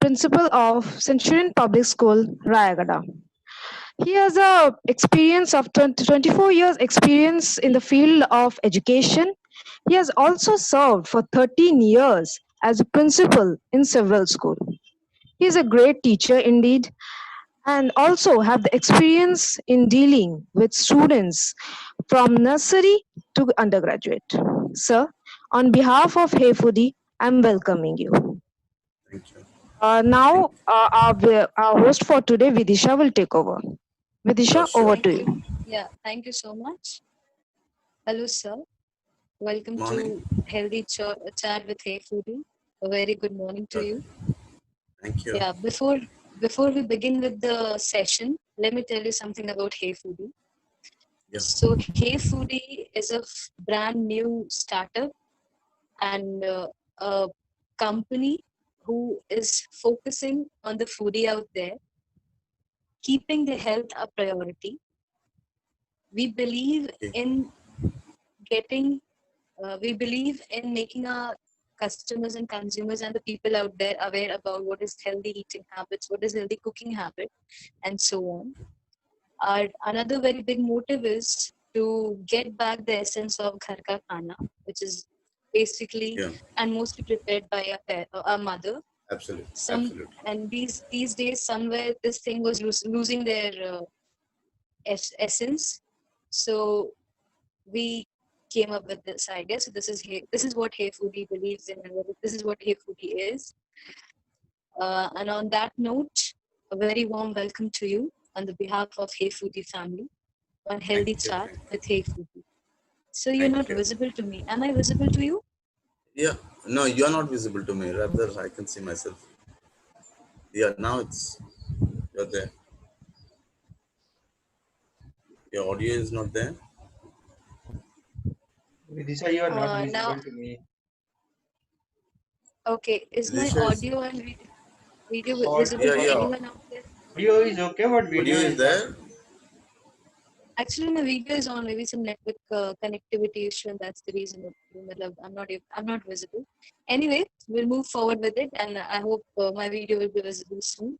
principal of Centurion Public School, Rayagada. He has a experience of 24 years experience in the field of education. He has also served for 13 years as a principal in several schools. He is a great teacher indeed and also have the experience in dealing with students from nursery to undergraduate. Sir, on behalf of Hey Foodie, I'm welcoming you. Thank you. Now, our host for today, Vidisha, will take over. Vidisha, Sure. over Thank to you. you. Yeah, thank you so much. Hello, sir. Welcome Morning. to Healthy Chat with Hey Foodie. A very good morning to you. Thank you. Yeah, before we begin with the session, let me tell you something about Hey Foodie. Yeah. So Hey Foodie is a brand new startup and a company who is focusing on the foodie out there, keeping the health a priority. We believe Okay. in getting we believe in making our customers and consumers and the people out there aware about what is healthy eating habits, what is healthy cooking habit, and so on. Our another very big motive is to get back the essence of ghar ka khana, which is basically Yeah. and mostly prepared by a mother. Absolutely. Some Absolutely. and these days somewhere this thing was losing their essence. So we came up with this idea. So this is what Hey Foodie believes in, and this is what Hey Foodie is. And on that note, a very warm welcome to you on the behalf of Hey Foodie family on Healthy Thank you. Chat with Hey Foodie. So you're Thank not you. visible to me. Am I visible to you? Yeah. No, you are not visible to me. Rather, I can see myself. Yeah. Now you're there. Your audio is not there. Vidisha, you are not Now, visible to me. okay. Is my Disha is. audio and video visible Yeah. to Yeah. anyone out there? Audio is okay, but Audio video is is not there. okay. Actually, my video is on. Maybe some network connectivity issue, and that's the reason I'm not visible. Anyway, we'll move forward with it, and I hope my video will be visible soon.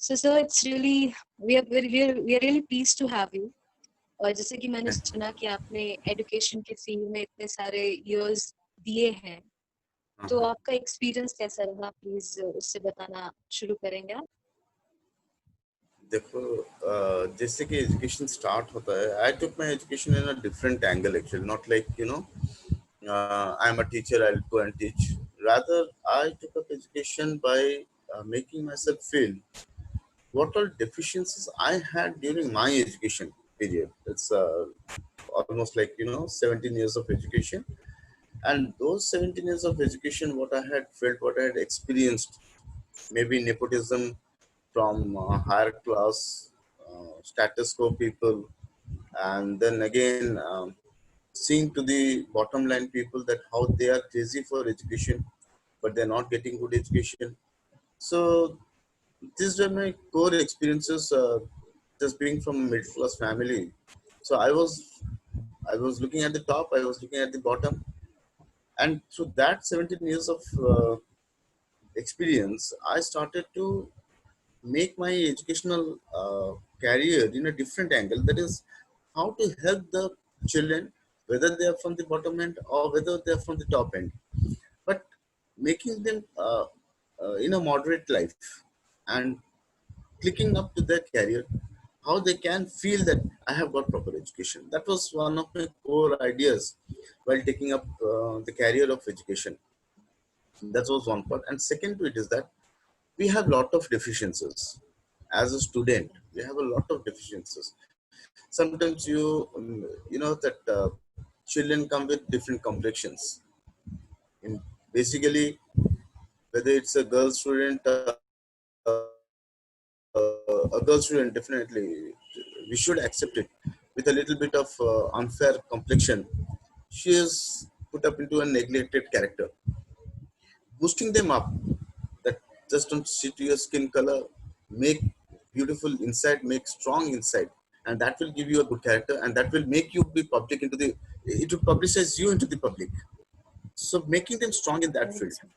So, sir, it's really we are really pleased to have you. और जैसे कि मैंने सुना कि आपने education के field में इतने सारे इयर्स दिए हैं, तो आपका एक्सपीरियंस कैसा रहा? प्लीज उससे बताना शुरू करेंगे आप? देखो जैसे कि एजुकेशन स्टार्ट होता है I took my education in a different angle actually not like I am a teacher I go and teach rather I took up education by making myself feel what all deficiencies I had during my education period. It's almost like 17 years of education, and those 17 years of education, what I had felt, what I had experienced, maybe nepotism from higher class status quo people, and then again seeing to the bottom line people that how they are crazy for education, but they're not getting good education. So these were my core experiences, just being from a middle class family. So I was looking at the top, I was looking at the bottom, and through that 17 years of experience, I started to make my educational career in a different angle. That is, how to help the children, whether they are from the bottom end or whether they are from the top end, but making them in a moderate life and clicking up to their career, how they can feel that I have got proper education. That was one of my core ideas while taking up the career of education. That was one part. And second to it is that we have lot of deficiencies. As a student, we have a lot of deficiencies. Sometimes you know that children come with different complexions. In basically, whether it's a girl student, a girl student, definitely we should accept it with a little bit of unfair complexion. She is put up into a neglected character, boosting them up. That just don't see to your skin color, make beautiful inside, make strong inside, and that will give you a good character, and that will make you be public into the. It will publicize you into the public. So making them strong in that Right, field, sir.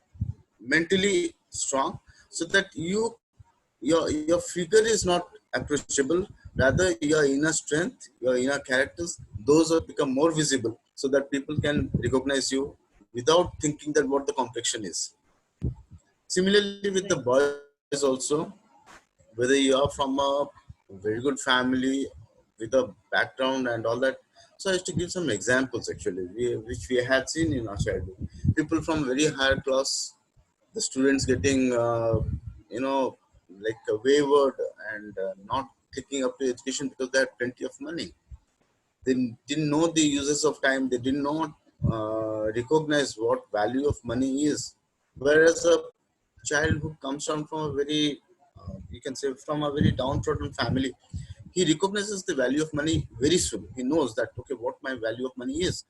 mentally strong, so that your figure is not approachable, rather your inner strength, your inner characters, those have become more visible, so that people can recognize you without thinking that what the complexion is. Similarly with the Right. boys also, whether you are from a very good family with a background and all that. So I used to give some examples actually, which we had seen in our childhood. People from very higher class, the students getting, like wayward and not clicking up to education because they had plenty of money. They didn't know the uses of time. They did not recognize what value of money is. Whereas a child who comes down from a very, you can say, from a very downtrodden family, he recognizes the value of money very soon. He knows that, okay, what my value of money is.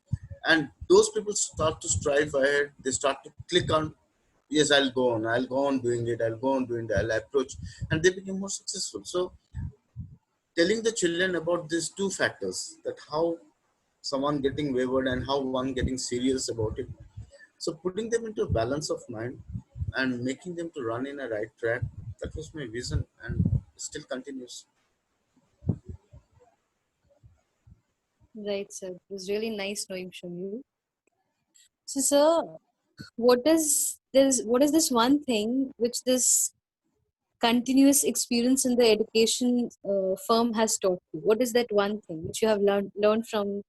And those people start to strive ahead. They start to click on, yes, I'll go on doing it, I'll go on doing that, I'll approach, and they become more successful. So telling the children about these two factors, that how someone getting wayward and how one getting serious about it, so putting them into a balance of mind and making them to run in a right track, that was my vision and still continues. Right, sir. It was really nice knowing from you. So, sir, what is this one thing which this continuous experience in the education firm has taught you? What is that one thing which you have learned from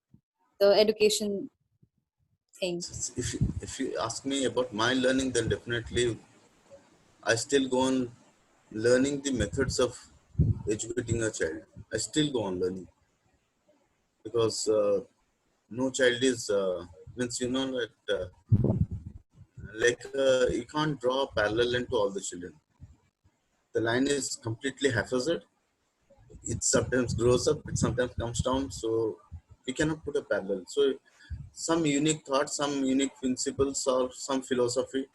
the education thing? If you ask me about my learning, then definitely I still go on learning the methods of educating a child. I still go on learning because no child is, means, that you can't draw a parallel into all the children. The line is completely haphazard. It sometimes grows up, it sometimes comes down, so we cannot put a parallel. So some unique thoughts, some unique principles, or some philosophy,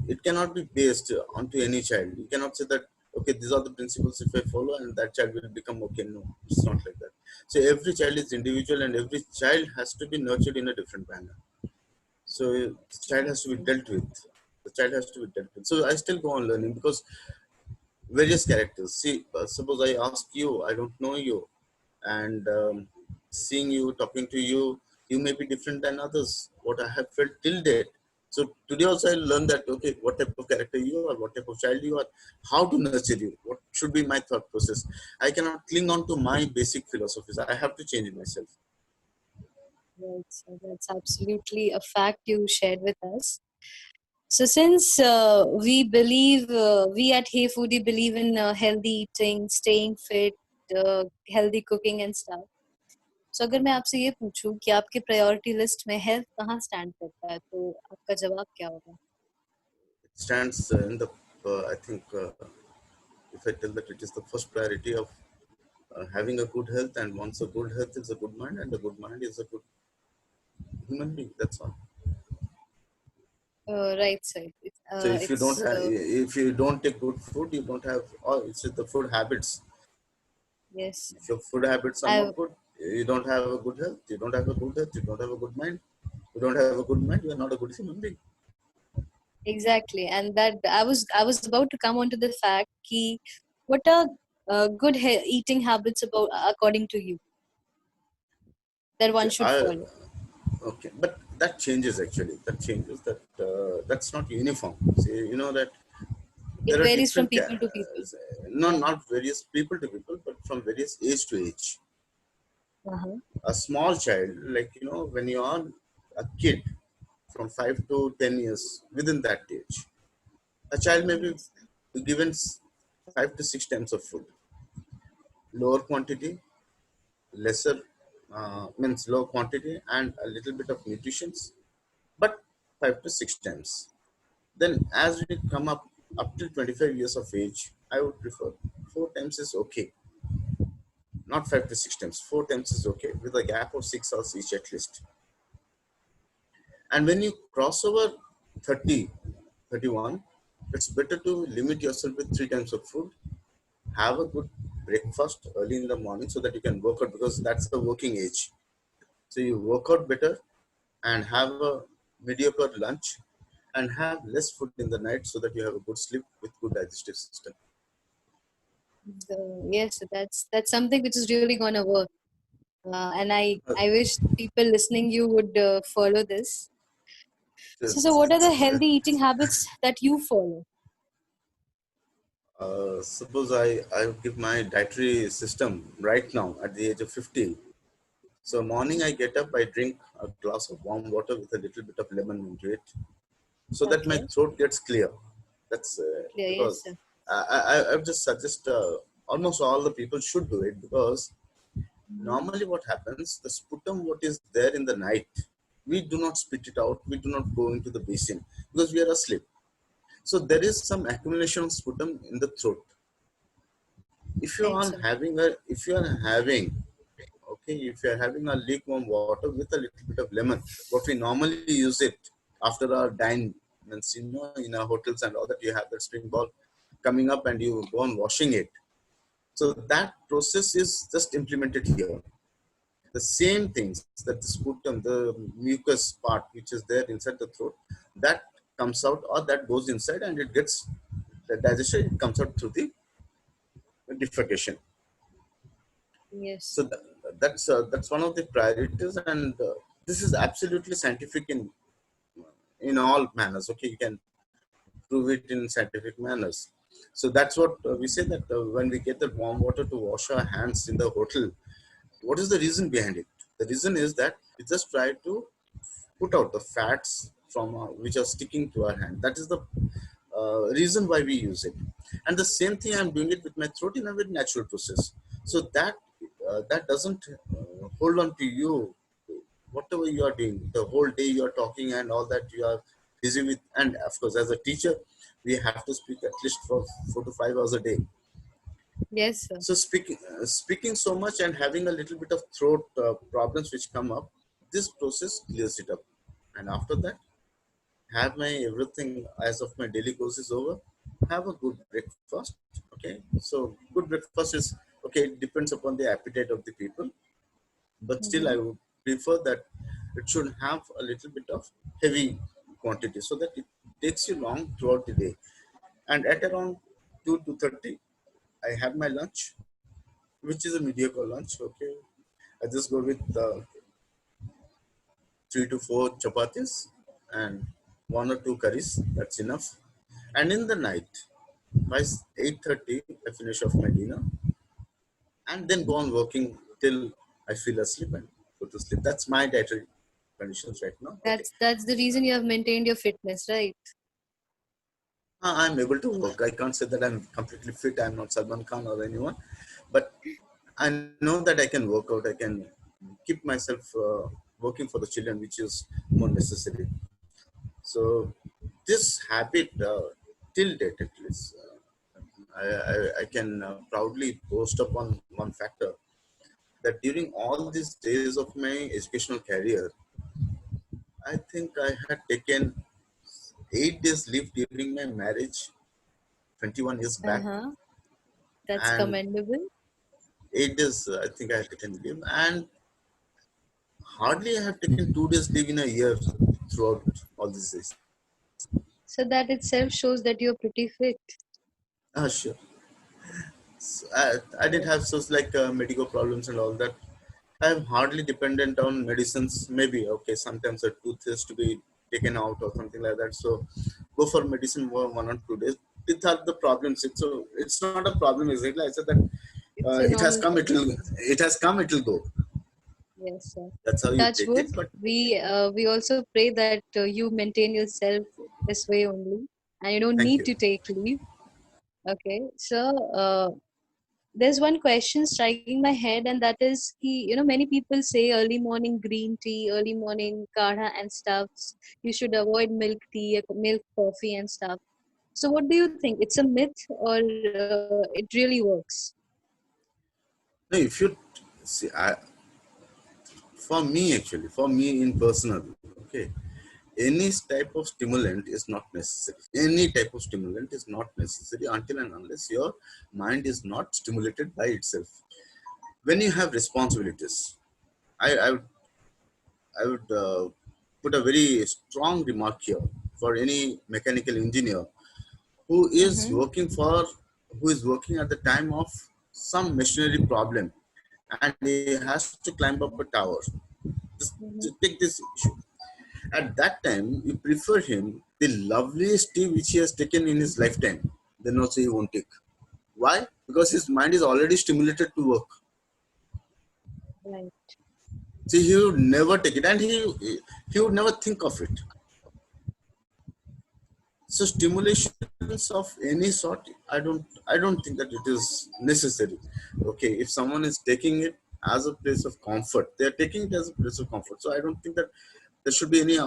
it cannot be based onto any child. You cannot say that, okay, these are the principles, if I follow and that child will become okay. No, it's not like that. So every child is individual and every child has to be nurtured in a different manner. So the child has to be dealt with. The child has to be dealt with. So I still go on learning because various characters. See, suppose I ask you, I don't know you, and seeing you, talking to you, you may be different than others. What I have felt till date. So today also I learned that, okay, what type of character you are, what type of child you are, how to nurture you, what should be my thought process. I cannot cling on to my basic philosophies. I have to change myself. Right, so that's absolutely a fact you shared with us. So since we at Hey Foodie believe in healthy eating, staying fit, healthy cooking and stuff. So अगर मैं आपसे ये पूछूं कि आपके priority list में health कहाँ stand करता है तो आपका जवाब क्या होगा? It stands in the, I think, if I tell that it is the first priority of having a good health, and once a good health is a good mind, and a good mind is a good human being. That's all. Right, sir. So It's if you don't take good food, you don't have. Oh, it's the food habits. yes. If your food habits are I not good, you don't have a good health. You don't have a good health. You don't have a good mind. You don't have a good mind. You are not a good human being. exactly, and that I was about to come on to the fact कि what are good eating habits about according to you that one Okay, should follow? okay, but that changes actually. That changes. That's not uniform. See, you know that It there are varies from different, people to people. no, Yeah. not various people to people, but from various age to age. Uh-huh. A small child, like, when you are a kid from 5 to 10 years, within that age, a child may be Yes. given 5 to 6 times of food, lower quantity, lesser, means low quantity and a little bit of nutrition, but 5 to 6 times. Then as we come up to 25 years of age, I would prefer 4 times is okay, not 5 to 6 times. 4 times is okay with a gap of 6 hours each at least. And when you cross over 30, 31, it's better to limit yourself with 3 times of food. Have a good breakfast early in the morning so that you can work out, because that's the working age. So you work out better and have a mediocre lunch and have less food in the night so that you have a good sleep with good digestive system. Yes, that's something which is really gonna work. And Uh, I wish people listening you would follow this. So just, what are the healthy eating habits that you follow? suppose I give my dietary system right now at the age of 50. So morning I get up, I drink a glass of warm water with a little bit of lemon into it, so that my Okay, throat gets clear. That's clear. because Yes, sir. I would just suggest almost all the people should do it, because Mhm. normally what happens, the sputum what is there in the night, we do not spit it out, we do not go into the basin because we are asleep. So there is some accumulation of sputum in the throat. If you Right, are sir. having a if you are having okay, if you are having a lukewarm water with a little bit of lemon, what we normally use it after our dine, means in our hotels and all that, you have that spring ball coming up and you go on washing it. So that process is just implemented here. The same things, that the sputum, the mucus part which is there inside the throat, that comes out or that goes inside and it gets the digestion, it comes out through the defecation. Yes, So that's one of the priorities, and this is absolutely scientific in all manners. Okay, you can prove it in scientific manners. So that's what we say, that when we get that warm water to wash our hands in the hotel, what is the reason behind it? The reason is that we just try to put out the fats from which are sticking to our hand. That is the reason why we use it. And the same thing I'm doing it with my throat in a very natural process. So that that doesn't hold on to you. Whatever you are doing the whole day, you are talking and all that, you are busy with. And of course, as a teacher, we have to speak at least for 4 to 5 hours a day. yes, sir. So speaking so much and having a little bit of throat problems which come up, this process clears it up. And after that, have my everything as of my daily course is over, have a good breakfast. Okay, so good breakfast is okay, it depends upon the appetite of the people, but still I Mm-hmm. would prefer that it should have a little bit of heavy quantity so that it takes you long throughout the day. And at around 2 to 30, I have my lunch, which is a mediocre lunch. Okay, I just go with 3 to 4 chapatis and 1 or 2 curries. That's enough. And in the night, by 8:30, I finish off my dinner and then go on working till I feel asleep and go to sleep. That's my dietary conditions right now. Okay, That's the reason you have maintained your fitness, right? I'm able to work. I can't say that I'm completely fit. I'm not Salman Khan or anyone, but I know that I can work out. I can keep myself working for the children, which is more necessary. So this habit, till date at least, I can proudly boast upon one factor, that during all these days of my educational career, I think I had taken 8 days leave during my marriage 21 years back, Uh-huh. That's and commendable. 8 days I think I had taken leave, and hardly I have taken 2 days leave in a year throughout all these days. So that itself shows that you're pretty fit. Sure. So I didn't have such like medical problems and all that. I'm hardly dependent on medicines. Maybe okay, sometimes a tooth is to be taken out or something like that. So go for medicine for 1 or 2 days. It are the problems. It's not a problem, is it? I said that It's a it has normal come. thing. It has come. It will go. Yes, sir. That's how you Touch take wood. it. But We also pray that you maintain yourself this way only, and you don't thank need you. to take leave. Okay, so there's one question striking my head, and that is, many people say early morning green tea, early morning kadha and stuffs. You should avoid milk tea, milk coffee and stuff. So, what do you think? It's a myth, or it really works? No, if you see, for me actually, for me in personal, okay, any type of stimulant is not necessary. Any type of stimulant is not necessary until and unless your mind is not stimulated by itself. When you have responsibilities, I would put a very strong remark here. for any mechanical engineer who is Mm-hmm. working for, who is working at the time of some machinery problem, and he has to climb up a tower. Just Mm-hmm. take this issue. At that time, you prefer him the loveliest tea which he has taken in his lifetime. Then also he won't take. Why? Because his mind is already stimulated to work. Right. See, he would never take it, and he would never think of it. So stimulations of any sort, I don't think that it is necessary. Okay, if someone is taking it as a place of comfort, they are taking it as a place of comfort. So I don't think that there should be any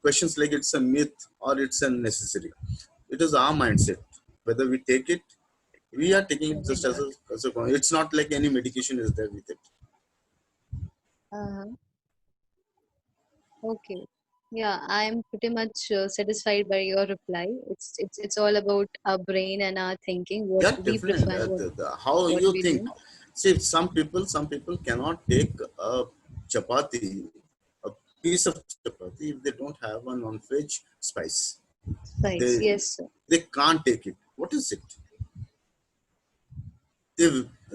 questions like it's a myth or it's a necessary. It is our mindset whether we take it. We are taking it Or we just don't. as a it's not like any medication is there with it. Uh-huh. Okay. Yeah, I'm pretty much satisfied by your reply. It's all about our brain and our thinking, what Yeah, we definitely. prefer and How what you we think? don't. See, some people cannot take a chapati, a piece of chapati, if they don't have a non-veg spice. Spice. They Yes, sir. they can't take it. What is it? They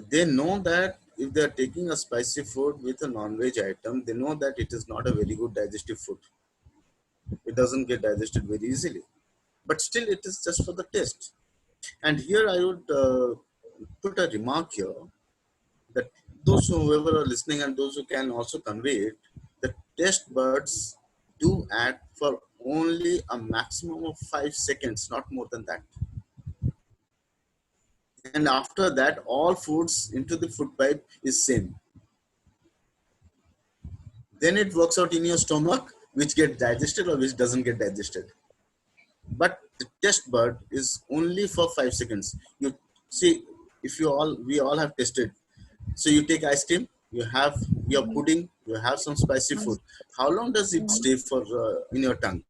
they know that if they are taking a spicy food with a non-veg item, they know that it is not a very good digestive food. It doesn't get digested very easily. But still, it is just for the taste. And here I would put a remark here that those whoever are listening and those who can also convey it, the taste buds do act for only a maximum of 5 seconds, not more than that. And after that, all foods into the food pipe is same. Then it works out in your stomach, which get digested or which doesn't get digested. But the taste bud is only for 5 seconds. You see, if you all we all have tested. So you take ice cream, you have your Mm-hmm. pudding, you have some spicy food. How long does it Mm-hmm. stay for in your tongue?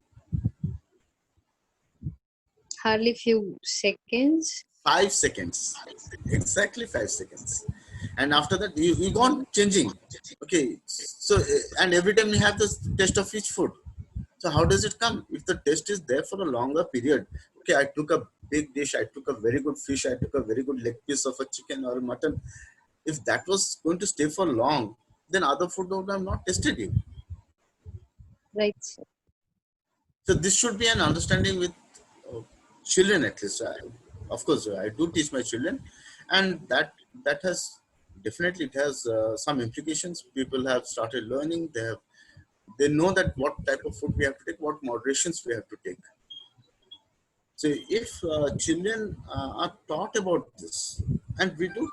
Hardly few seconds. 5 seconds, exactly 5 seconds. And after that, you go on Mm-hmm. changing. Okay, so and every time you have this taste of each food. So how does it come? If the taste is there for a longer period, okay, I took a big dish, I took a very good fish, I took a very good leg piece of a chicken or a mutton. If that was going to stay for long, then other food would have not tasted you. Right, sir. So this should be an understanding with uh, children at least. Of course, I do teach my children, and that has definitely it has some implications. People have started learning. They know that what type of food we have to take, what moderations we have to take. So if children are taught about this, and we do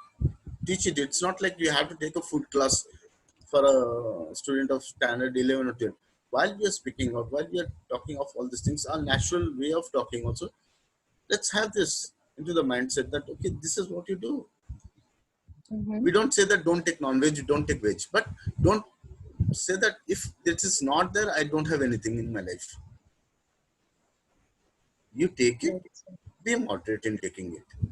teach it, it's not like you have to take a food class for a student of standard 11 or 12. While we are speaking out, while we are talking of all these things, our natural way of talking also, let's have this into the mindset that, okay, this is what you do. Mm-hmm. We don't say that don't take non-veg, don't take veg, but don't say that if this is not there, I don't have anything in my life. You take it, Right, sir. be moderate in taking it.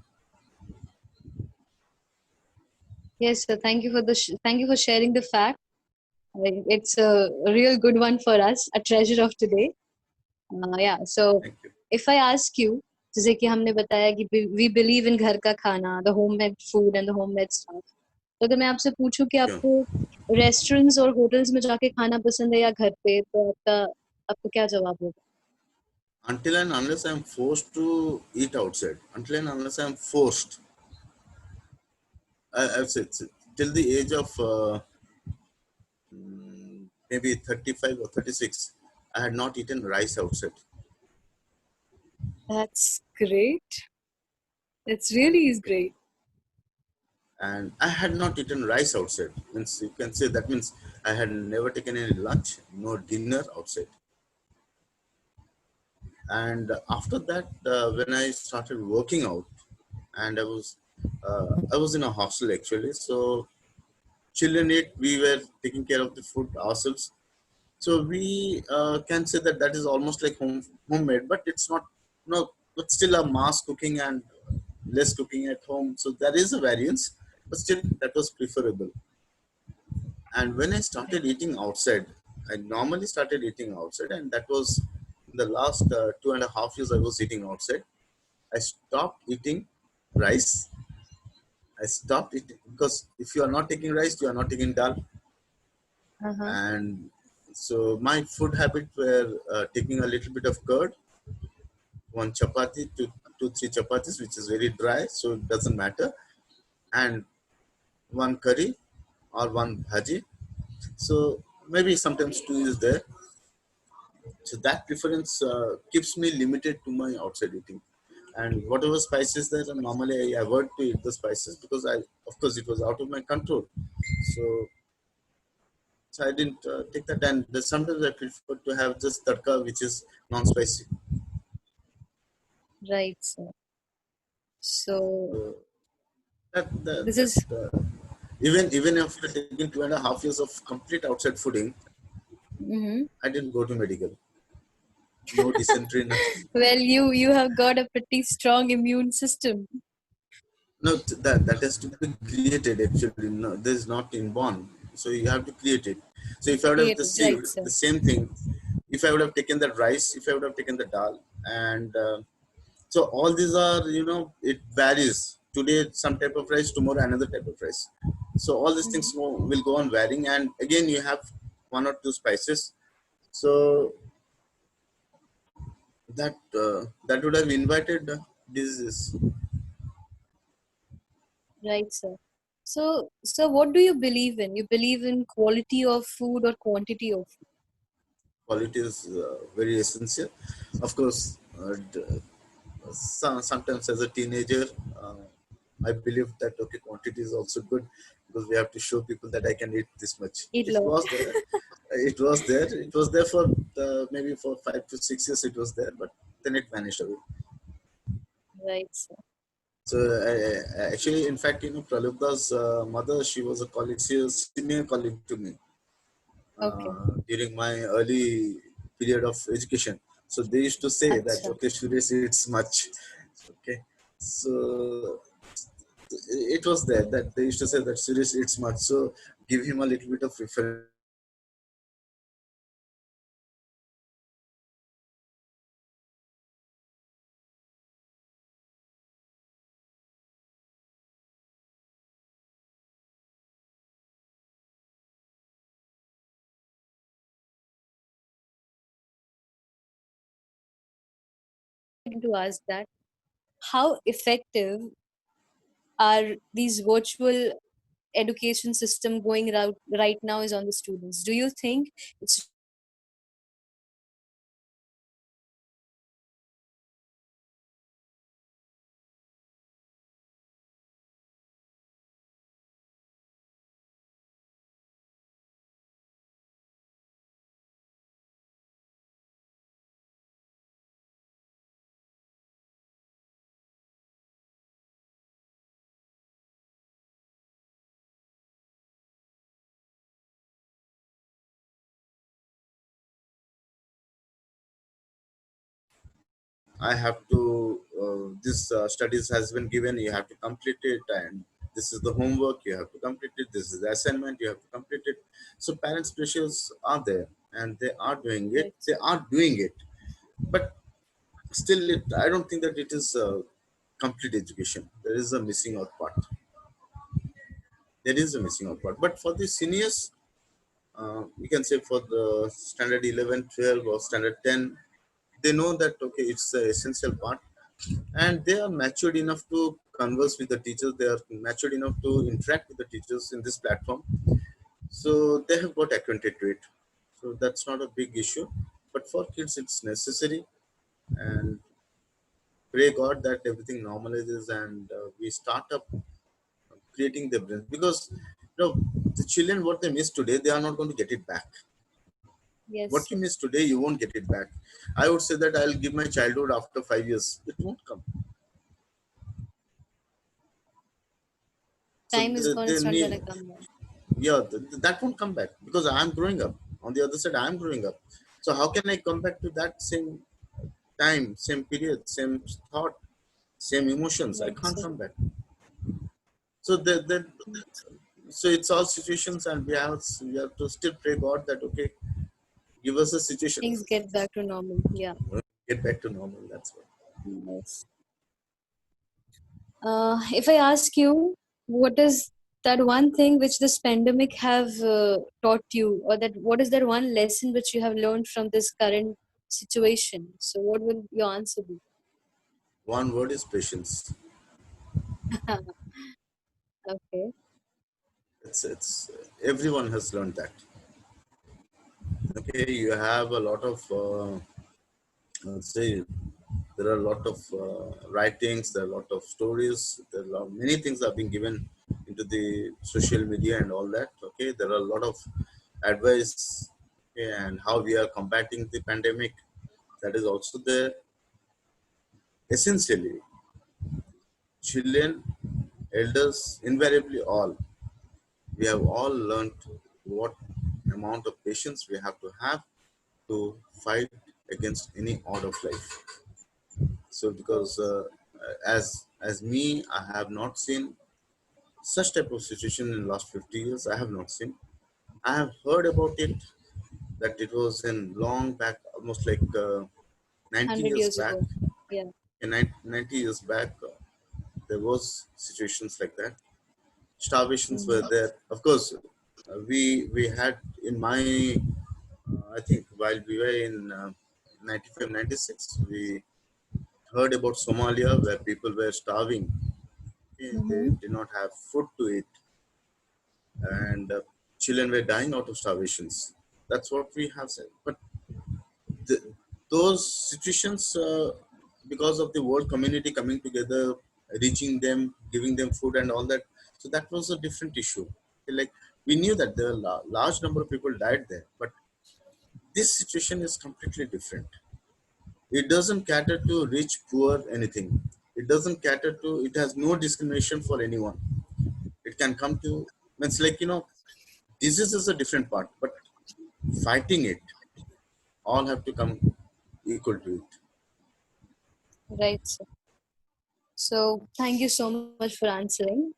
Yes, sir. Thank you for thank you for sharing the fact. It's a real good one for us, a treasure of today. Yeah. So Thank you. if I ask you, जैसे कि हमने बताया कि we believe in घर का खाना, the homemade food and the homemade stuff. तो अगर मैं आपसे पूछूं कि Sure. आपको रेस्टोरेंट्स और होटल्स में जाके खाना पसंद है या घर पे, तो आपका आपको क्या जवाब होगा? Until and unless I'm forced to eat outside, until and unless I'm forced, I've said till the age of maybe 35 or 36, I had not eaten rice outside. That's great. It's really is great. And I had not eaten rice outside. Means you can say that means I had never taken any lunch, no dinner outside. And after that, when I started working out, and I was in a hostel actually. So children ate, we were taking care of the food ourselves. So we can say that that is almost like homemade, but it's not. No, but still a mass cooking and less cooking at home. So there is a variance, but still that was preferable. And when I started eating outside, I normally started eating outside, and that was the last 2.5 years I was eating outside. I stopped eating rice. I stopped eating because if you are not taking rice, you are not taking dal. Uh-huh. And so my food habit were taking a little bit of curd, one chapati, two, three chapatis, which is very dry, so it doesn't matter, and one curry or one bhaji. So maybe sometimes two is there. So that preference keeps me limited to my outside eating. And whatever spices there, normally I avoid to eat the spices because of course, it was out of my control. So, so I didn't take that. And sometimes I prefer to have just tadka, which is non-spicy. Right, sir. So So that, this that is even after taking 2.5 years of complete outside fooding, hmm. I didn't go to medical. No dysentery, nothing. Well, you have got a pretty strong immune system. No, that has to be created actually. No, this is not inborn. So you have to create it. So if I would have Created, right, received sir. the same thing, if I would have taken the rice, if I would have taken the dal, and so all these are, it varies. Today some type of rice, tomorrow another type of rice. So all these things Hmm. will go on varying, and again you have one or two spices. So that would have invited diseases. Right, sir. So what do you believe in? You believe in quality of food or quantity of food? Quality is very essential. Of course, sometimes as a teenager, uh, I believe that okay, quantity is also good because we have to show people that I can eat this much. Eat It lot. was there. It was there. It was there for maybe for 5 to 6 years. It was there, but then it vanished away. Right, sir. So actually, in fact, Pralubda's mother, she was a colleague, she was senior colleague to me Okay. during my early period of education. So they used to say that Acha. okay, Suresh eats much. Okay, so it was there that they used to say that Suresh eats much. So give him a little bit of preference. To ask that, how effective are these virtual education system going right now is on the students? Do you think it's I have to. This studies has been given. You have to complete it, and this is the homework. You have to complete it. This is the assignment. You have to complete it. So parents' pressures are there, and they are doing it. right? They are doing it, but still, I don't think that it is complete education. There is a missing out part. There is a missing out part. But for the seniors, we can say for the standard 11, 12, or standard 10, they know that okay, it's the essential part, and they are matured enough to converse with the teachers. They are matured enough to interact with the teachers in this platform. So they have got acquainted to it. So that's not a big issue. But for kids, it's necessary, and pray God that everything normalizes and we start up creating the brains because the children what they miss today they are not going to get it back. Yes, What sir. you miss today you won't get it back. I would say that I'll give my childhood after 5 years. It won't come. So Time is gone, they it's not need, gonna come back. yeah, that won't come back because I'm growing up. On the other side, I'm growing up. So how can I come back to that same time, same period, same thought, same emotions? I Right, can't sir. come back. So so it's all situations, and we have to still pray God that okay, give us a situation, Things get back to normal. Yeah. get back to normal. That's what. Yes. If I ask you, what is that one thing which this pandemic have taught you, or that what is that one lesson which you have learned from this current situation? So, what will your answer be? One word is patience. Okay. It's everyone has learned that. Okay, you have a lot of let's say there are a lot of writings, there are a lot of stories, there are many things that have been given into the social media and all that. Okay, there are a lot of advice, okay, and how we are combating the pandemic. That is also there. Essentially, children, elders, invariably all, we have all learned what amount of patience we have to fight against any odd of life. So because Yes. as me, I have not seen such type of situation in the last 50 years. I have not seen. I have heard about it that it was in long back, almost like 90 100 years years back. ago. Yeah. In 90 years back, there was situations like that. Starvations were Mm-hmm. there. Of course, we had in my I think while we were in 95, 96, we heard about Somalia where people were starving. Okay, they Mm-hmm. did not have food to eat, and children were dying out of starvations. That's what we have said. But the, those situations, because of the world community coming together, reaching them, giving them food and all that, so that was a different issue. Like we knew that there were large number of people died there, but this situation is completely different. It doesn't cater to rich, poor, anything. It doesn't cater to. It has no discrimination for anyone. It can come to. It's like disease is a different part, but fighting it, all have to come equal to it. Right. So, thank you so much for answering.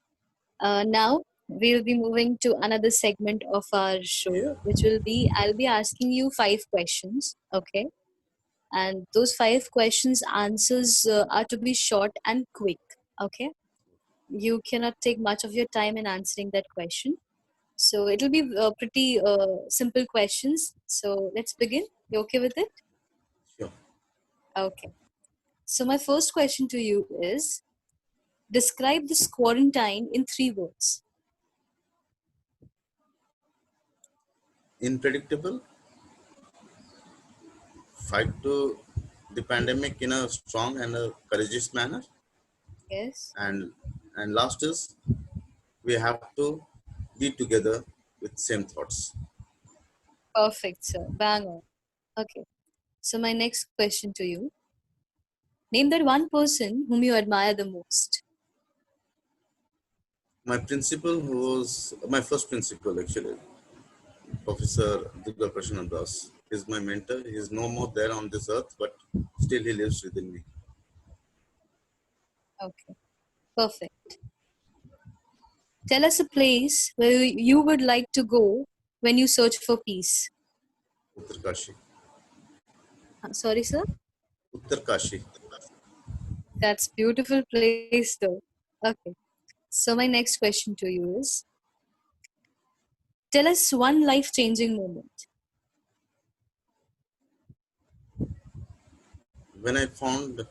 Now we'll be moving to another segment of our Yeah, show, which will be I'll be asking you 5 questions, okay? And those 5 questions answers are to be short and quick, okay? You cannot take much of your time in answering that question. So it'll be pretty simple questions. So let's begin. You okay with it? sure. Okay. So my first question to you is describe this quarantine in 3 words. Unpredictable. Fight to the pandemic in a strong and a courageous manner. Yes. And last is we have to be together with same thoughts. Perfect, sir. Bang on. Okay. So my next question to you. Name that one person whom you admire the most. My principal, who was my first principal actually, Professor Durga Prashna Das, is my mentor. He is no more there on this earth, but still he lives within me. Okay. Perfect. Tell us a place where you would like to go when you search for peace. Uttarkashi. Sorry, sir? Uttarkashi. That's beautiful place though. Okay. So my next question to you is tell us one life-changing moment. When I found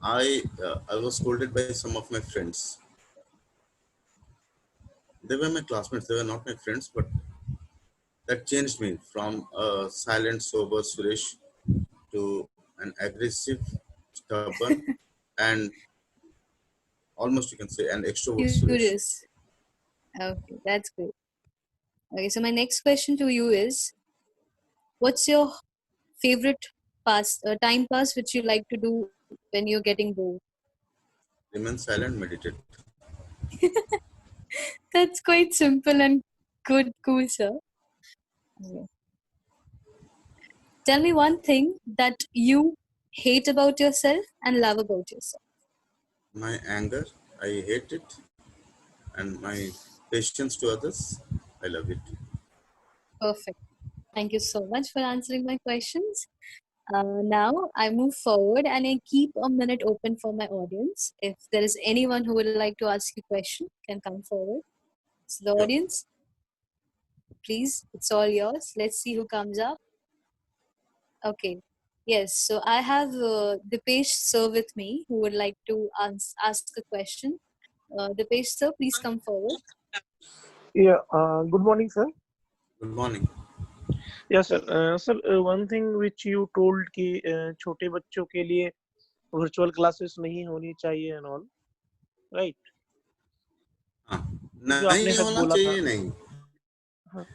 I was scolded by some of my friends. They were my classmates. They were not my friends, but that changed me from a silent, sober Suresh to an aggressive, stubborn, and almost you can say an extrovert Suresh. Curious. Okay, that's great. Okay, so my next question to you is what's your favorite time pass which you like to do when you're getting bored? Remain silent, meditate. That's quite simple and good, cool, sir. Okay. Tell me one thing that you hate about yourself and love about yourself. My anger, I hate it, and my patience to others, I love it. Perfect. Thank you so much for answering my questions. Now I move forward and I keep a minute open for my audience. If there is anyone who would like to ask you a question, can come forward. So the Yep. audience, please, it's all yours. Let's see who comes up. Okay. Yes, so I have Dipesh sir with me who would like to ask a question. Dipesh sir, please come forward. Yeah, good morning, sir. Good morning. Yes, sir. Sir, one thing which you told कि छोटे बच्चों के लिए virtual classes नहीं होनी चाहिए and all, right? हाँ, जो आपने नहीं सच होना बोला था. चाहिए नहीं. हाँ.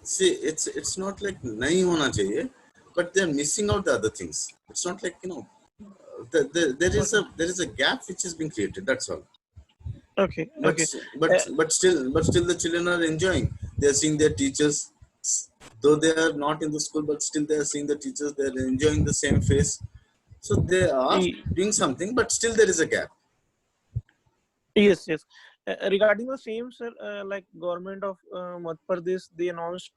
See, it's not like nahi hona chahiye, but they're missing out the other things. It's not like there is a gap which is being created. That's all. Okay, But okay. still the children are enjoying. They are seeing their teachers, though they are not in the school, but still they are seeing the teachers. They are enjoying the same face. So they are E- doing something, but still there is a gap. Yes, yes. Regarding the same, sir, like government of Madhya Pradesh, they announced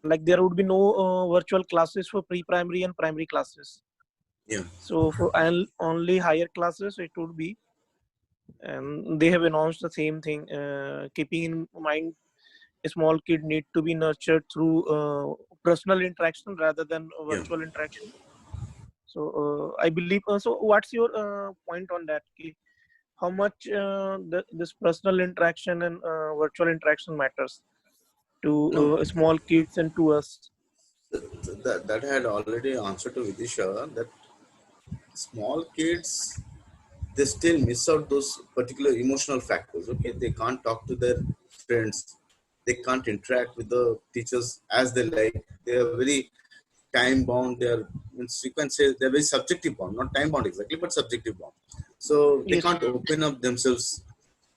like there would be no virtual classes for pre-primary and primary classes. Yeah. So for only higher classes, it would be, and they have announced the same thing, keeping in mind a small kid need to be nurtured through personal interaction rather than Yeah. virtual interaction. So I believe. So what's your point on that? How much this personal interaction and virtual interaction matters to No, small kids and to us? that had already answered to Vidisha that small kids they still miss out those particular emotional factors. Okay, they can't talk to their friends, they can't interact with the teachers as they like. They are very time bound. They are, means you can say they're very subjective bound, not time bound exactly, but subjective bound. So they Yes. can't open up themselves.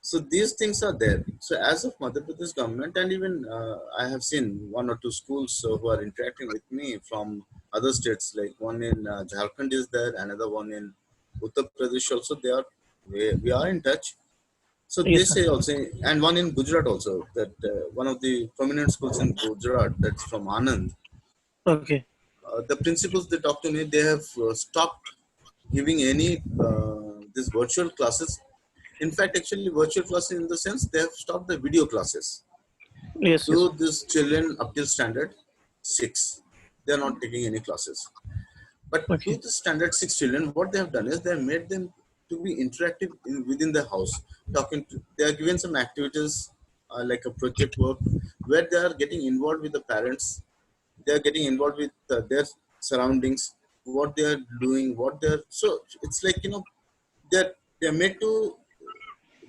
So these things are there. So as of Madhya Pradesh government, and even I have seen one or two schools who are interacting with me from other states, like one in Jharkhand is there, another one in Uttar Pradesh also. We are in touch. So they Yes, sir. say also, and one in Gujarat also, that one of the prominent schools in Gujarat, that's from Anand. Okay. The principals they talk to me, they have stopped giving any this virtual classes. In fact, actually, virtual classes in the sense they have stopped the video classes Yes, to yes. these children up till standard 6. They are not taking any classes. But to Okay. the standard 6 children, what they have done is they have made them to be interactive within the house. They are given some activities like a project work where they are getting involved with the parents. They are getting involved with their surroundings, what they are doing, what they are. So it's like they're made to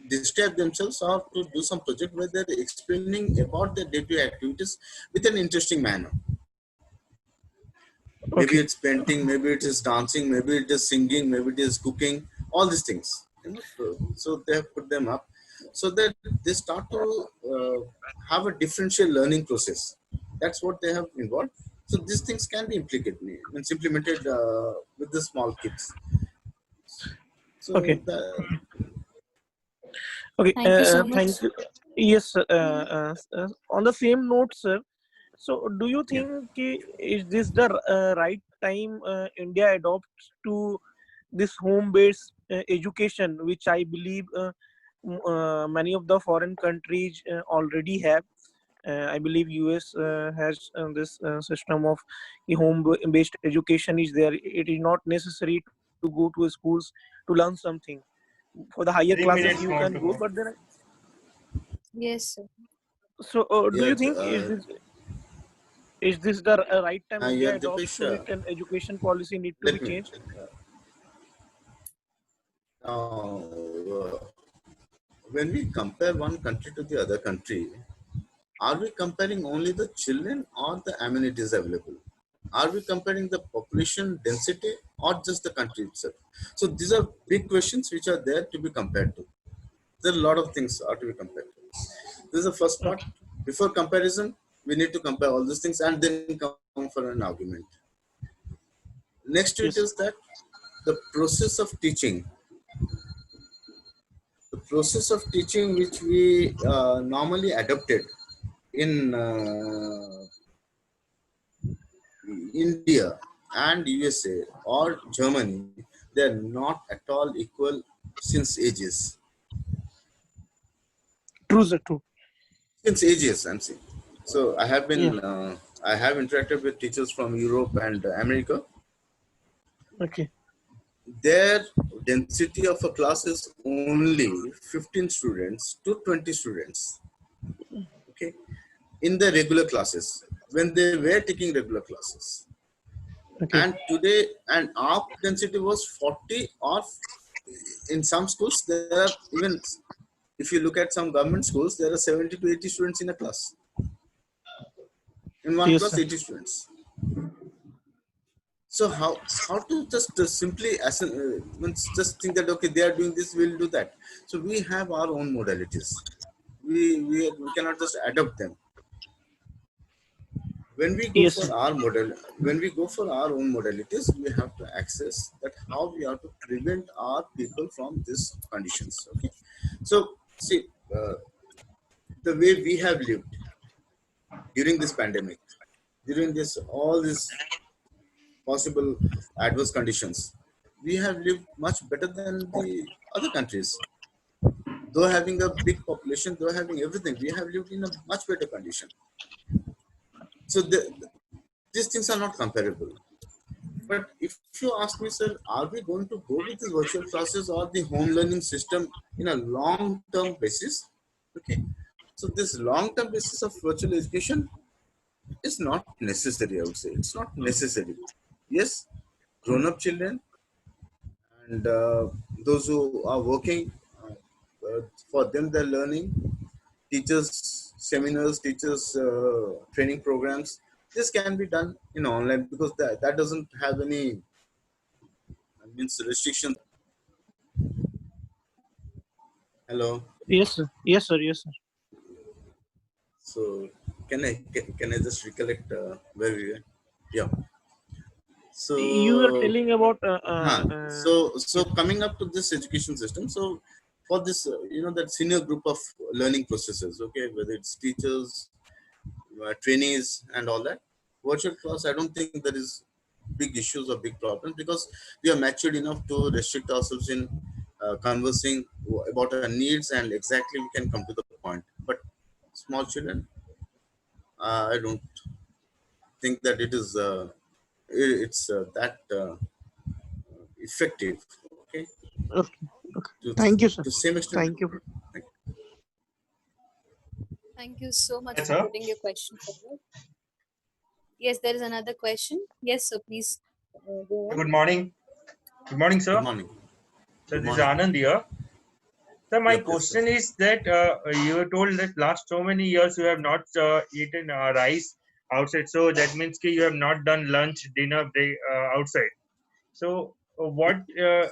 distract themselves or to do some project where they're explaining about their day-to-day activities with an interesting manner. Maybe Okay. it's painting, maybe it is dancing, maybe it is singing, maybe it is cooking, all these things. So they have put them up so that they start to have a differential learning process. That's what they have involved. So these things can be implicated, means implemented with the small kids. So Okay. the, Okay. Thank you so Thank much. you. Yes. Sir. On the same note, sir. So, do you yeah. think is this the right time India adopts to this home-based education, which I believe many of the foreign countries already have? I believe US has this system of the home-based education is there. It is not necessary to go to schools to learn something. For the higher Three classes, minutes you more can to go, go. but then. Yes, sir. So, do Yeah, you think is this the right time yeah, India adopts Dipesh, to it and education policy need to be let me changed? uh, when we compare one country to the other country, are we comparing only the children or the amenities available? Are we comparing the population density or just the country itself? So these are big questions which are there to be compared to. There are a lot of things are to be compared to. This is the first part. Okay. Before comparison, we need to compare all these things and then come for an argument. Next to it Yes. is that the process of teaching, which we normally adopted in India and USA or Germany, they are not at all equal since ages. True, sir. True. Since ages, I'm saying. So Yeah. I have interacted with teachers from Europe and America. Okay. Their density of a class is only 15 students to 20 students. Okay, in the regular classes when they were taking regular classes, Okay. and today and our density was 40, or in some schools there are even, if you look at some government schools, there are 70 to 80 students in a class. In one Yes, class, sir. 80 students. So how to just simply just think that okay, they are doing this, we'll do that. So we have our own modalities. We cannot just adopt them. When we go Yes, for sir. our model, when we go for our own modalities, we have to access that how we have to prevent our people from these conditions. Okay, so see, the way we have lived during this pandemic, during this all these possible adverse conditions, we have lived much better than the other countries. Though having a big population, though having everything, we have lived in a much better condition. So these things are not comparable. But if you ask me, sir, are we going to go with these virtual classes or the home learning system in a long-term basis? Okay. So this long-term basis of virtual education is not necessary, I would say. It's not necessary. Yes, grown-up children and those who are working, for them they're learning, teachers seminars, teachers training programs, this can be done in online because that doesn't have any means restrictions. Hello. Yes, sir. Yes, sir. Yes, sir. So can I just recollect where we were? Yeah. You were So telling about so yes. coming up to this education system. So for this, that senior group of learning processes. Okay, whether it's teachers, trainees, and all that. Virtual class, I don't think there is big issues or big problems because we are matured enough to restrict ourselves in conversing about our needs, and exactly we can come to the point. But small children, I don't think that it is it's that effective. Okay, Okay. Okay. to Thank you, sir. to same extent. Thank you. Thank you so much Yes, for sir. putting your question forward. Yes, there is another question. Yes, so please go on. Good morning. Good morning, Good sir. morning. So Good this is morning. Anand here. So my Yeah, please. question is that you were told that last so many years you have not eaten rice outside. So that means कि you have not done lunch, dinner, break outside. So what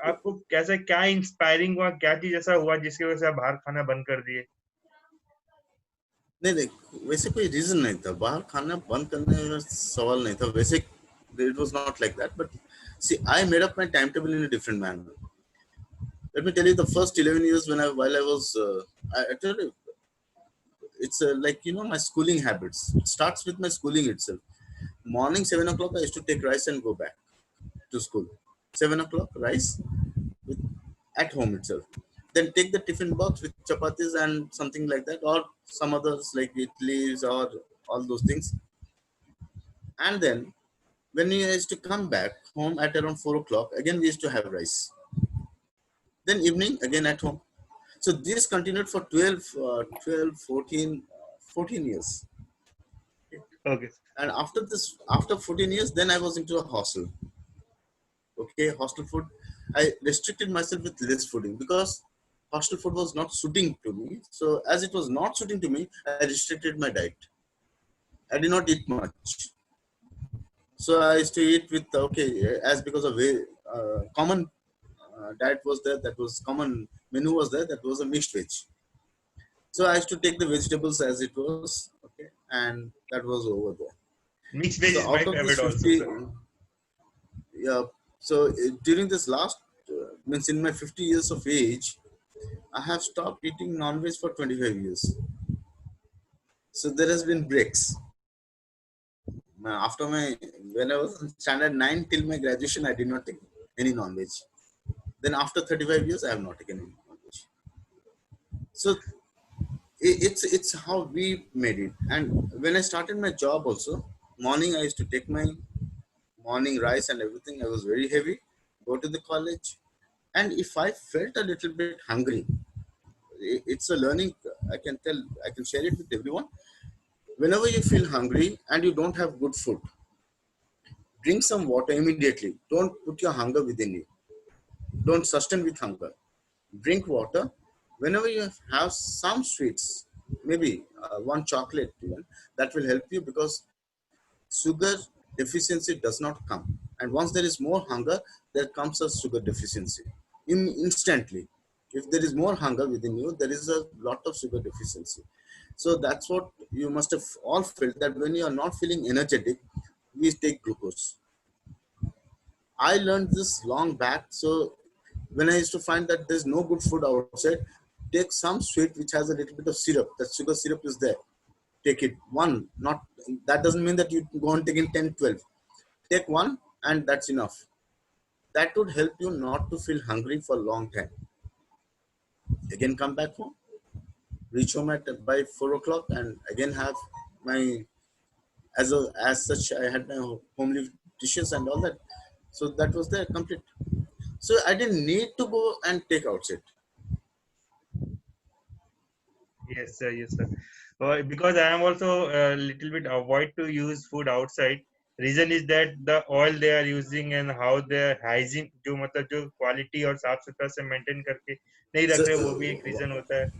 आपको कैसा क्या inspiring हुआ, क्या चीज ऐसा हुआ जिसकी वजह से आप बाहर खाना बंद कर दिए? नहीं नहीं, वैसे कोई रीजन नहीं था बाहर खाना बंद करने का, सवाल नहीं था वैसे. It was not like that, but see, I made up my timetable in a different manner. Let me tell you, the first 11 years while I was I tell you, it's like my schooling habits. It starts with my schooling itself. Morning 7 o'clock, I used to take rice and go back to school. 7 o'clock rice with, at home itself. Then take the tiffin box with chapatis and something like that, or some others like idlis or all those things. And then when we used to come back home at around 4 o'clock, again we used to have rice. Then evening again at home. So this continued for 14 years. Okay. And after 14 years, then I was into a hostel. Okay, hostel food. I restricted myself with less fooding because hostel food was not suiting to me. So as it was not suiting to me, I restricted my diet. I did not eat much. So I used to eat with as because of common diet was there. That was common menu was there. That was a mixed veg. So I used to take the vegetables as it was. Okay, and that was over there. Mixed veg So is out my of this favorite also, 50, sir. yeah. So during this last means in my 50 years of age, I have stopped eating non-veg for 25 years. So there has been breaks. After my, when I was in standard 9 till my graduation, I did not take any non-veg. Then after 35 years, I have not taken any non-veg. So it's how we made it. And when I started my job also, morning I used to take my morning rice and everything. I was very heavy, go to the college, and if I felt a little bit hungry, it's a learning. I can tell, I can share it with everyone. Whenever you feel hungry and you don't have good food, drink some water immediately. Don't put your hunger within you. Don't sustain with hunger. Drink water. Whenever you have some sweets, maybe one chocolate even, that will help you, because sugar deficiency does not come. And once there is more hunger, there comes a sugar deficiency instantly. If there is more hunger within you, there is a lot of sugar deficiency. So that's what you must have all felt, that when you are not feeling energetic, we take glucose. I learned this long back. So when I used to find that there's no good food outside, take some sweet which has a little bit of syrup. That sugar syrup is there. Take it one. Not that doesn't mean that you go on taking 10, 12. Take one, and that's enough. That would help you not to feel hungry for a long time. Again, come back home, reach home at by 4 o'clock, and again have my, as such I had my homely dishes and all that. So that was there complete. So I didn't need to go and take outside. Yes, sir. Yes, sir. Because I am also a little bit avoid to use food outside. Reason is that the oil they are using and how their hygiene, जो मतलब जो quality और साफ सुथरा से maintain करके नहीं So, रख रहे, वो भी एक reason होता है.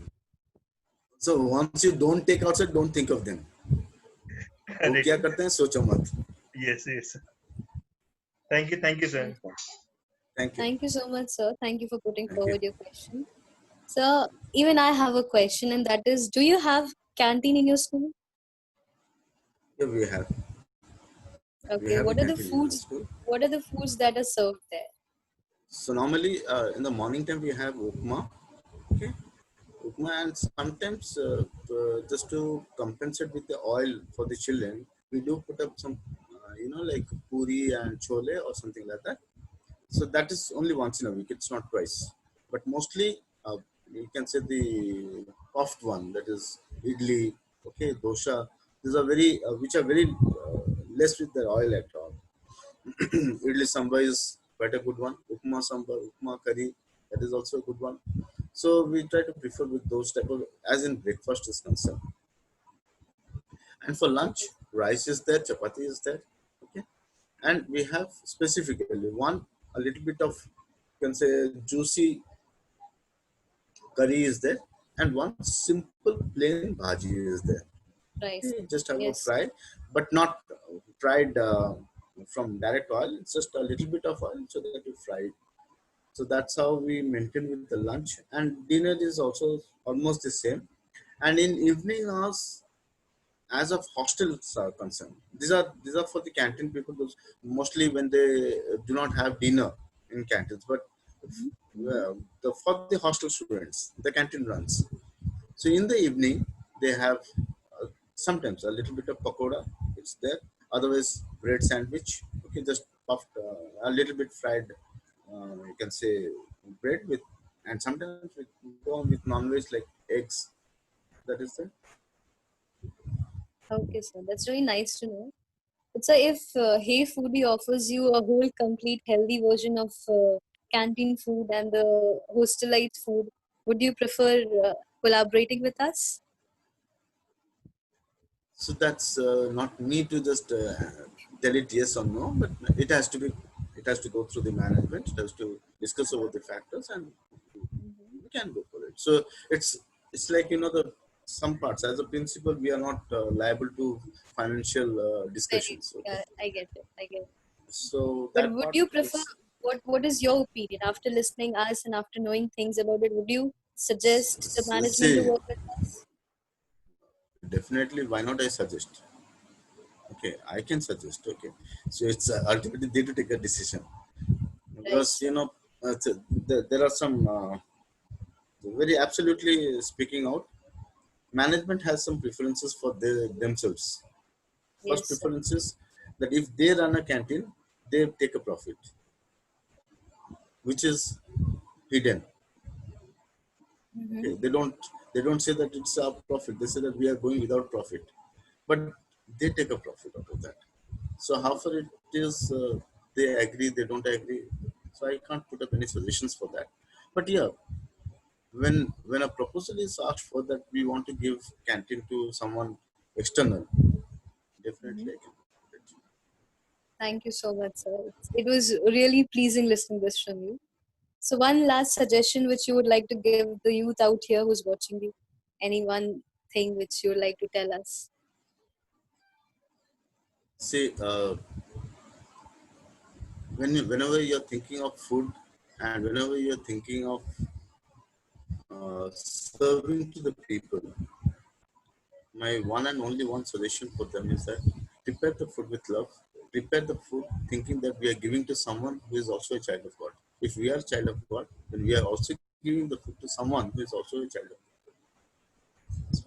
so once you don't take outside, don't think of them. वो Correct. क्या करते हैं सोचो मत. Yes, yes. Thank you, sir. Thank you. Thank you so much, sir. Thank you for putting Thank you. forward your question. So, even I have a question, and that is, do you have canteen in your school? Yeah, we have. We have Okay, a what are the canteen in our foods? school. What are the foods that are served there? So normally in the morning time we have upma. Okay, upma, and sometimes just to compensate with the oil for the children, we do put up some, like puri and chole or something like that. So that is only once in a week. It's not twice, but mostly you can say the puffed one, that is idli, okay, dosha. These are very which are very less with the oil at all. Idli sambar is quite a good one. Upma sambar, upma curry, that is also a good one. So we try to prefer with those type of, as in breakfast is concerned. And for lunch, rice is there, chapati is there. Okay, and we have specifically one, a little bit of, you can say, juicy curry is there, and one simple plain bhaji is there. Okay, Rice. just have a Yes. fry, but not fried from direct oil. It's just a little bit of oil so that you fry it. So that's how we maintain with the lunch, and dinner is also almost the same. And in evening hours, as of hostels are concerned, these are for the canteen people. Those mostly when they do not have dinner in canteens, but for the hostel students, the canteen runs. So in the evening, they have sometimes a little bit of pakoda. It's there. Otherwise, bread sandwich. Okay, just puffed a little bit fried. You can say bread with, and sometimes we go on with non-veg like eggs. That is there. Okay, sir. That's really nice to know. But sir, if Hey Foodie offers you a whole complete healthy version of canteen food and the hostelite food, would you prefer collaborating with us? So that's not me to just tell it yes or no, but it has to be. It has to go through the management. It has to discuss over the factors, and Mhm. we can go for it. So it's like, the some parts, as a principal, we are not liable to financial Very, discussions. Okay, yeah, I get it. I get it. so But that would part you prefer, is what is your opinion after listening us and after knowing things about it? Would you suggest the management to see, work with us? definitely. Why not? I suggest. Okay, I can suggest. Okay, so it's ultimately they to take a decision, Right. because there are some very absolutely speaking out. management has some preferences for themselves. First Yes, sir. preference is that if they run a canteen, they take a profit, which is hidden. Mm-hmm. Okay, they don't say that it's our profit. They say that we are going without profit, but they take a profit out of that. So how far it is, they agree, they don't agree. So I can't put up any suggestions for that. But yeah, when a proposal is asked for that we want to give canteen to someone external, Mm-hmm. definitely I can put it. Thank you so much, sir. It was really pleasing listening this from you. So, one last suggestion which you would like to give the youth out here who's watching you. Any one thing which you would like to tell us? See, whenever you're thinking of food and whenever you're thinking of serving to the people, my one and only one suggestion for them is that prepare the food with love, prepare the food thinking that we are giving to someone who is also a child of God. If we are a child of God, then we are also giving the food to someone who is also a child of God.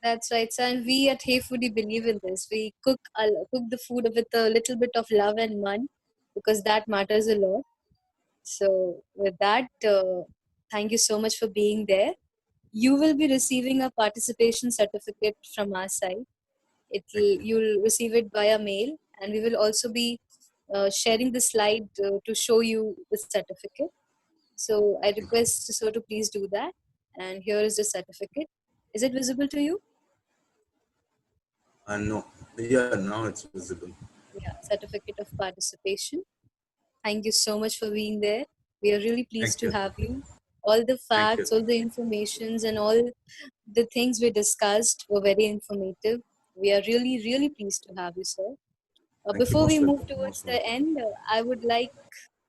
That's right, sir. And we at Hey Foodie believe in this. We cook the food with a little bit of love and man because that matters a lot. So, with that, thank you so much for being there. You will be receiving a participation certificate from our side. Thank you. You'll receive it via mail, and we will also be sharing the slide to show you the certificate. So I Thank you. request sir to please do that. And here is the certificate. Is it visible to you? No, yeah, now it's visible. Yeah, certificate of participation. Thank you so much for being there. We are really pleased Thank to you. have you. All the Thank you. facts, all the informations, and all the things we discussed were very informative. We are really, really pleased to have you, sir. Thank you. Before we Most move welcome. towards Most the welcome. end, I would like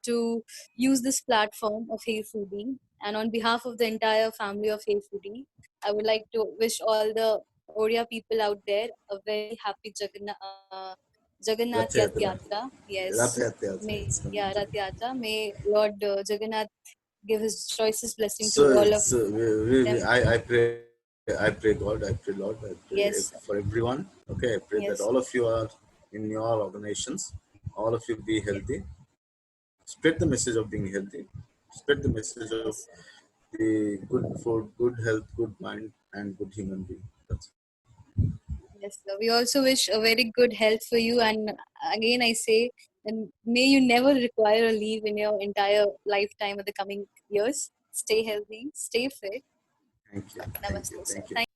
to use this platform of Hey Foodie. And on behalf of the entire family of Hey Foodie, I would like to wish all the Odia people out there a very happy Jagannath Rath Yatra. Yatra. Rath Yes. Yatra May, is coming yeah, to. Rath Yatra. May Lord Jagannath give his choicest blessing to So, all of so them. I pray God, I pray Lord, I pray Yes, for everyone. Okay, I pray that all yes, of you are in your organizations, all of you be yes, healthy, spread the message of being healthy, spread the message of yes. the good food, good health, good mind, and good human being. That's it. Yes, sir. We also wish a very good health for you. And again, I say, and may you never require a leave in your entire lifetime of the coming years. Stay healthy, stay fit. Thank you, thank you, Namaste, sir. thank you. Thank